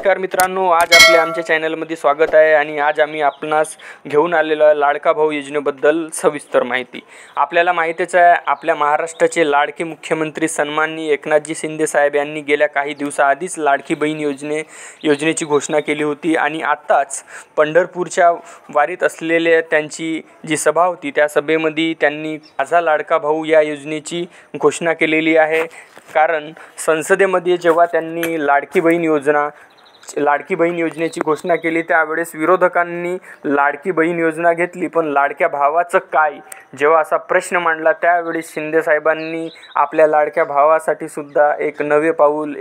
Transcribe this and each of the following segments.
नमस्कार मित्रांनो, आज आपल्या आमच्या चॅनलमध्ये स्वागत आहे आणि आज आम्ही आपणास घेऊन आलेलो आहे लाडका भाऊ योजनेबद्दल सविस्तर माहिती। आपल्याला माहितीच आहे, आपल्या महाराष्ट्राचे लाडके मुख्यमंत्री सन्माननीय एकनाथजी शिंदे साहेब यांनी गेल्या काही दिवसाआधीच लाडकी बहीण योजनेची घोषणा केली होती आणि आताच पंढरपूरच्या वारीत असलेल्या त्यांची जी सभा होती त्या सभेमध्ये त्यांनी माझा लाडका भाऊ या योजनेची घोषणा केलेली आहे। कारण संसदेमध्ये जेव्हा त्यांनी लाडकी बहीण योजनेची घोषणा केली त्यावेळेस विरोधकांनी लाडकी बहीण योजना घेतली, पण लाडक्या भावाचं काय जेव्हा असा प्रश्न मांडला त्यावेळेस शिंदे साहेबांनी आपल्या लाडक्या भावासाठी सुद्धा एक नवे पाऊल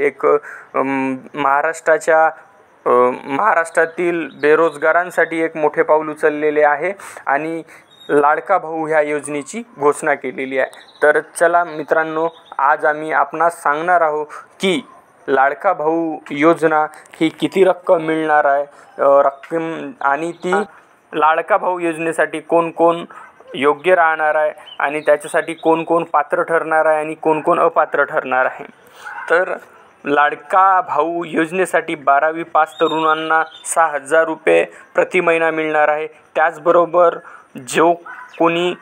महाराष्ट्रातील बेरोजगारांसाठी एक मोठे पाऊल उचललेले आहे आणि लाडका भाऊ ह्या योजनेची घोषणा केलेली आहे। तर चला मित्रांनो, आज आम्ही आपणास सांगणार आहोत की लाडका भाऊ योजना ही किती रक्कम मिळणार आहे, आणि ती लाडका भाऊ योजनेसाठी कोण कोण योग्य राहणार आहे आणि त्याच्यासाठी कोण कोण पात्र ठरणार आहे आणि कोण कोण अपात्र ठरणार आहे। तर लाडका भाऊ योजनेसाठी 12वी पास तरुणांना 6,000 रुपये प्रति महिना मिळणार आहे। त्याचबरोबर जो कोणी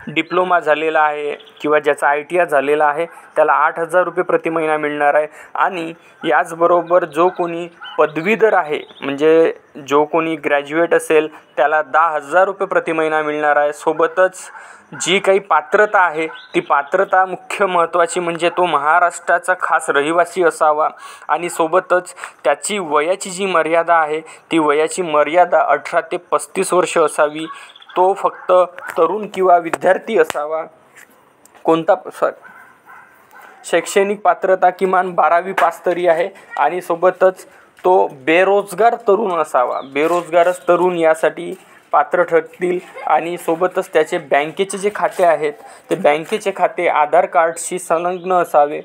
डिप्लोमा झालेला आहे किंवा ज्याचा ITI झालेला आहे त्याला 8,000 रुपये प्रति महिना मिळणार आहे आणि याचबरोबर जो कोणी पदवीधर आहे म्हणजे जो कोणी ग्रॅज्युएट असेल त्याला 10,000 रुपये प्रति महिना मिळणार आहे। सोबतच जी काही पात्रता आहे ती पात्रता मुख्य महत्त्वाची म्हणजे तो महाराष्ट्राचा खास रहिवासी असावा आणि सोबतच त्याची वयाची जी मर्यादा आहे ती वयाची मर्यादा 18 ते 35 वर्ष असावी। तो फक्त तरुण किंवा विद्यार्थी असावा। शैक्षणिक पात्रता किमान 12वी पास तरी आहे आणि सोबतच तो बेरोजगार तरुण असावा। बेरोजगारच तरुण यासाठी पात्र ठरतील आणि सोबतच त्याचे बँकेचे जे खाते आहेत ते बँकेचे खाते आधार कार्डशी संलग्न असावे।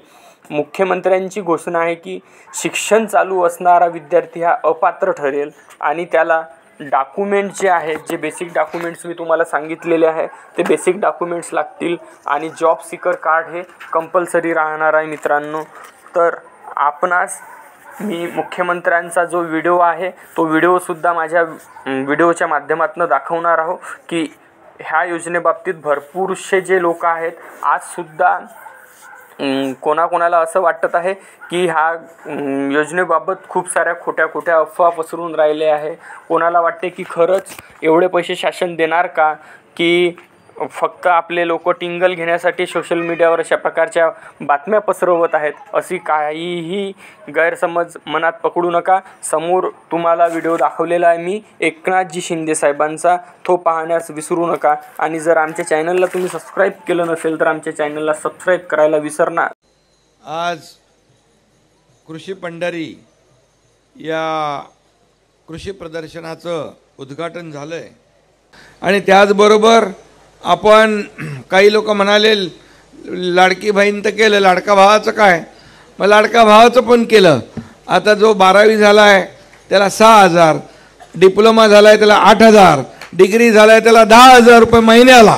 मुख्यमंत्र्यांची घोषणा आहे की शिक्षण चालू असणारा विद्यार्थी हा अपात्र ठरेल आणि त्याला डॉक्युमेंट जे आहेत, जे बेसिक डॉक्युमेंट्स मी तुम्हाला सांगितलेले आहे ते बेसिक डॉक्युमेंट्स लागतील आणि जॉब सीकर कार्ड हे कंपल्सरी राहणार आहे मित्रांनो। तर आपणास मी मुख्यमंत्र्यांचा जो व्हिडिओ आहे तो व्हिडिओसुद्धा माझ्या व्हिडिओच्या माध्यमातून दाखवणार आहोत की ह्या योजनेबाबतीत भरपूरसे जे लोक आहेत आजसुद्धा कोणाकोणाला असं वाटत आहे की ह्या योजनेबाबत खूप साऱ्या खोट्या अफवा पसरून राहिले आहे। कोणाला वाटते की खरंच एवढे पैसे शासन देणार का, की फक्त आपले लोक टिंगल घेण्यासाठी सोशल मीडियावर अशा प्रकारच्या बातम्या पसरवत आहेत। अशी काहीही गैरसमज मनात पकडू नका। समोर तुम्हाला व्हिडिओ दाखवलेला आहे मी एकनाथजी शिंदे साहेबांचा, तो पाहण्यास विसरू नका आणि जर आमच्या चॅनलला तुम्ही सबस्क्राईब केलं नसेल तर आमच्या चॅनलला सबस्क्राईब करायला विसरणार। आज कृषी पंढरी या कृषी प्रदर्शनाचं उद्घाटन झालं आहे आणि त्याचबरोबर आपण काही लोक म्हणाले लाडकी बहीण तर केलं, लाडका भावाचं काय, मग लाडका भावाचं पण केलं। आता जो 12वी झाला आहे त्याला 6,000, डिप्लोमा झाला आहे त्याला 8,000, डिग्री झाला आहे त्याला 10,000 रुपये महिन्याला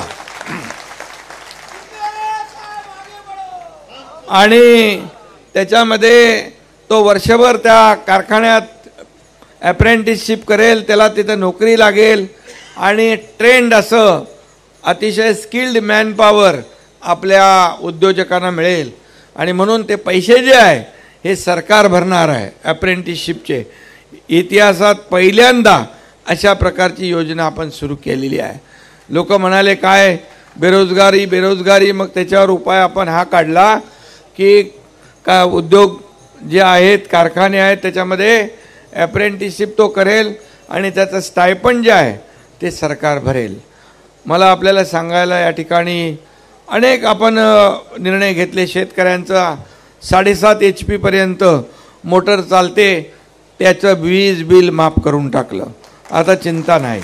आणि त्याच्यामध्ये तो वर्षभर त्या कारखान्यात अप्रेंटिसशिप करेल, त्याला तिथं नोकरी लागेल आणि ट्रेंड असं अतिशय स्किल्ड मॅनपॉवर आपल्या उद्योजकांना मिळेल आणि म्हणून ते पैसे जे आहे हे सरकार भरणार आहे। अप्रेंटिसशिपचे इतिहासात पहिल्यांदा अशा प्रकारची योजना आपण सुरू केलेली आहे। लोक म्हणाले काय बेरोजगारी, मग त्याच्यावर उपाय आपण हा काढला की का उद्योग जे आहेत, कारखाने आहेत त्याच्यामध्ये अप्रेंटिसशिप तो करेल आणि त्याचं स्टायपंड जे आहे ते सरकार भरेल। मला आपल्याला सांगायला या ठिकाणी अनेक आपण निर्णय घेतले। शेतकऱ्यांचा 7.5 HP पर्यंत मोटर चालते त्याचं वीज बिल माफ करून टाकलं, आता चिंता नाही।